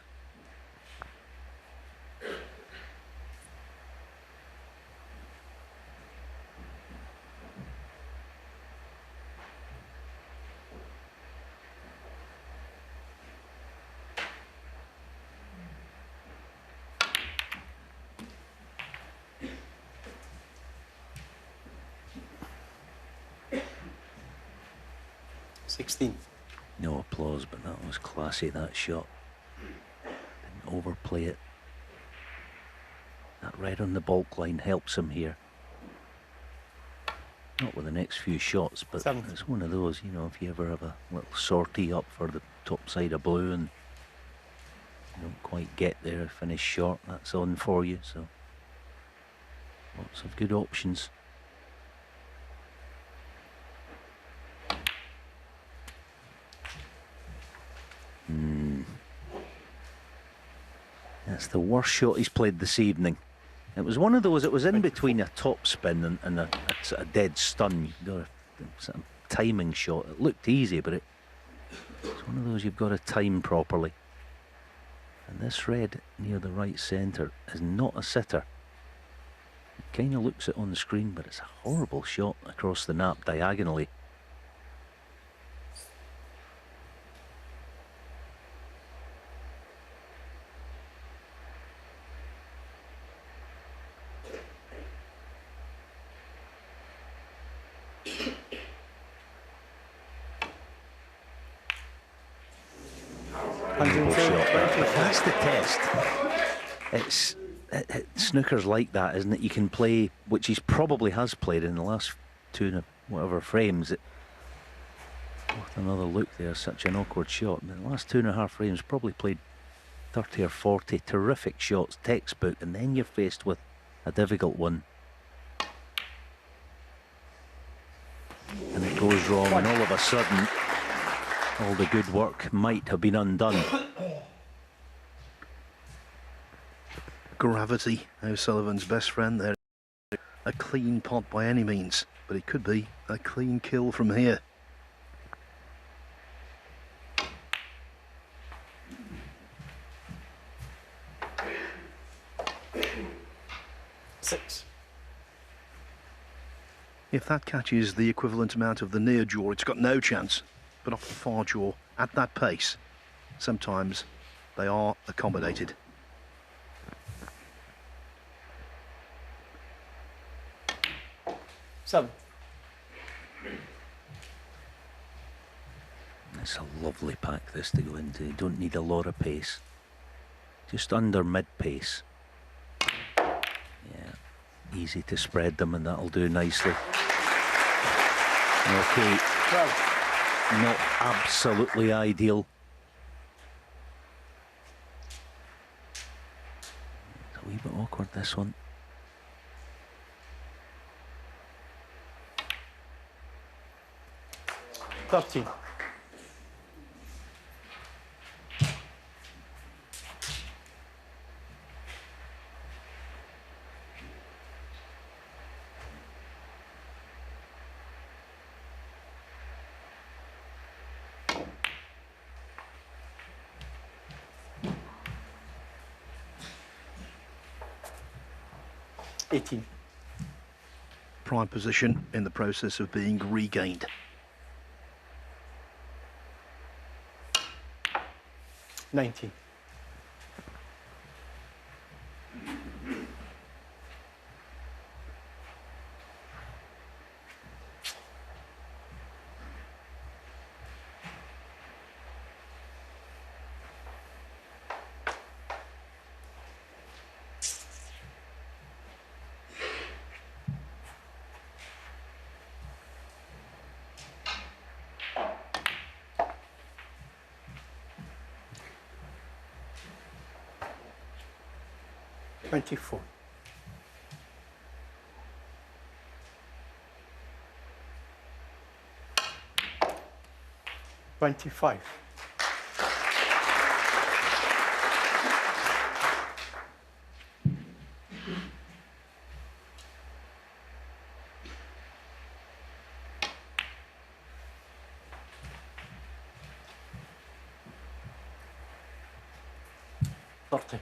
Speaker 5: No applause, but that was classy, that shot. Didn't overplay it. That red on the bulk line helps him here. Not with the next few shots, but
Speaker 3: 7.
Speaker 5: It's one of those, you know, if you ever have a little sortie up for the top side of blue and you don't quite get there, finish short, that's on for you, so lots of good options. That's the worst shot he's played this evening. It was one of those, it was in between a top spin and a dead stun. You've got a sort of timing shot. It looked easy, but it's one of those you've got to time properly. And this red near the right centre is not a sitter. It kind of looks it on the screen, but it's a horrible shot across the nap diagonally. But that's the test. It's snooker's like that, isn't it? You can play, which he probably has played in the last 2 and whatever frames. With another look there, such an awkward shot. In the last 2.5 frames, probably played 30 or 40 terrific shots, textbook, and then you're faced with a difficult one. goes wrong, and all of a sudden, all the good work might have been undone.
Speaker 4: Gravity, O'Sullivan's best friend there. A clean pot by any means, but it could be a clean kill from here.
Speaker 3: Six.
Speaker 4: If that catches the equivalent amount of the near jaw, it's got no chance. But off the far jaw, at that pace, sometimes they are accommodated.
Speaker 3: Seven.
Speaker 5: It's a lovely pack, this, to go into. You don't need a lot of pace. Just under mid-pace. Yeah, easy to spread them, and that'll do nicely. Okay,
Speaker 3: 12.
Speaker 5: not absolutely ideal. It's a wee bit awkward, this one.
Speaker 3: Thirteen. $18.
Speaker 4: Prime position in the process of being regained.
Speaker 3: 19. $24. 25. 30.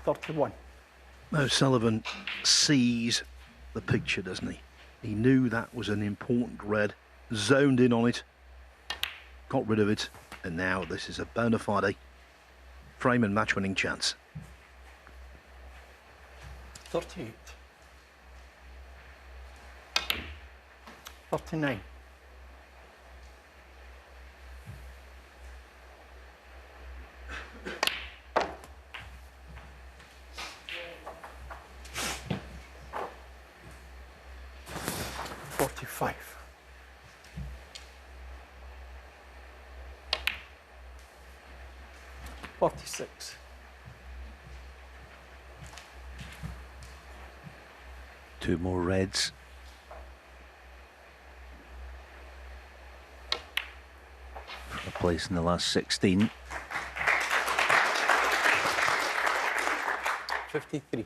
Speaker 3: 31.
Speaker 4: O'Sullivan sees the picture, doesn't he? He knew that was an important red, zoned in on it, got rid of it, and now this is a bona fide frame and match winning chance.
Speaker 3: 38. 39. 45. 46.
Speaker 5: 2 more reds. For a place in the last 16.
Speaker 3: 53.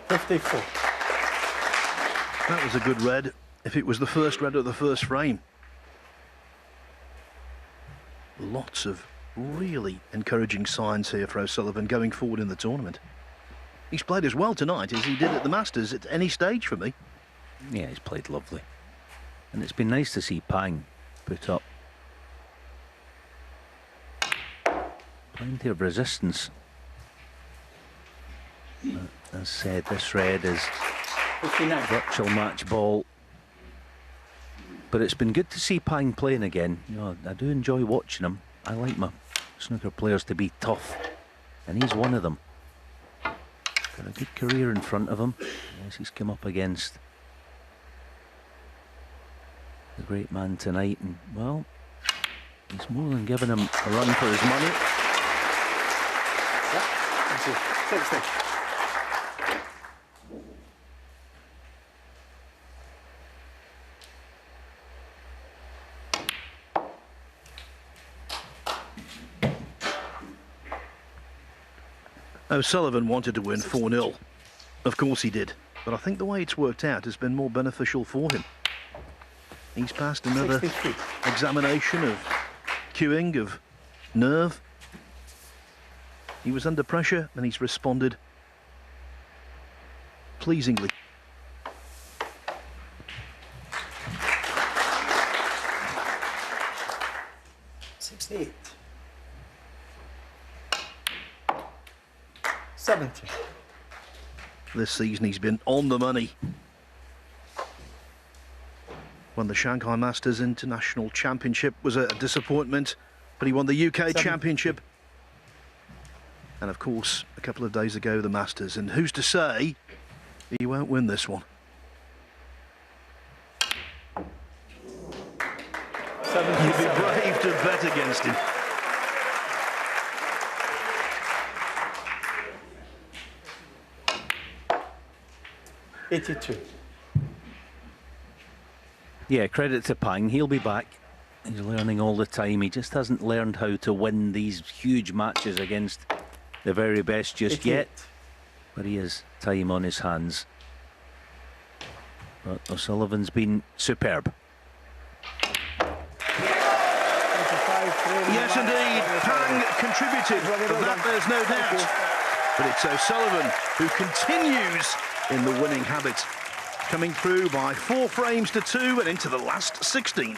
Speaker 3: 54.
Speaker 4: That was a good red, if it was the first red of the first frame. Lots of really encouraging signs here for O'Sullivan going forward in the tournament. He's played as well tonight as he did at the Masters at any stage for me.
Speaker 5: Yeah, he's played lovely. And it's been nice to see Pang put up plenty of resistance. As said, this red is
Speaker 3: 59.
Speaker 5: virtual match ball. But it's been good to see Pang playing again. You know, I do enjoy watching him. I like my snooker players to be tough, and he's one of them. Got a good career in front of him. Yes, he's come up against the great man tonight, and well, he's more than given him a run for his money.
Speaker 3: Yeah, that's it. 60.
Speaker 4: O'Sullivan wanted to win 4-0. Of course he did. But I think the way it's worked out has been more beneficial for him. He's passed another
Speaker 3: 63.
Speaker 4: examination of cueing, of nerve. He was under pressure and he's responded pleasingly.
Speaker 3: $68. 70.
Speaker 4: This season he's been on the money. Won the Shanghai Masters International Championship, was a disappointment, but he won the UK Championship. And of course, a couple of days ago, the Masters. And who's to say he won't win this one?
Speaker 3: 70.
Speaker 4: You'd be brave to bet against him.
Speaker 3: $82.
Speaker 5: Yeah, credit to Pang. He'll be back. He's learning all the time. He just hasn't learned how to win these huge matches against the very best just
Speaker 3: 88.
Speaker 5: yet. But he has time on his hands. But O'Sullivan's been superb.
Speaker 3: 25,
Speaker 4: Yes, indeed. Pang contributed, of that there's no doubt. But it's O'Sullivan who continues in the winning habit, coming through by 4 frames to 2 and into the last 16.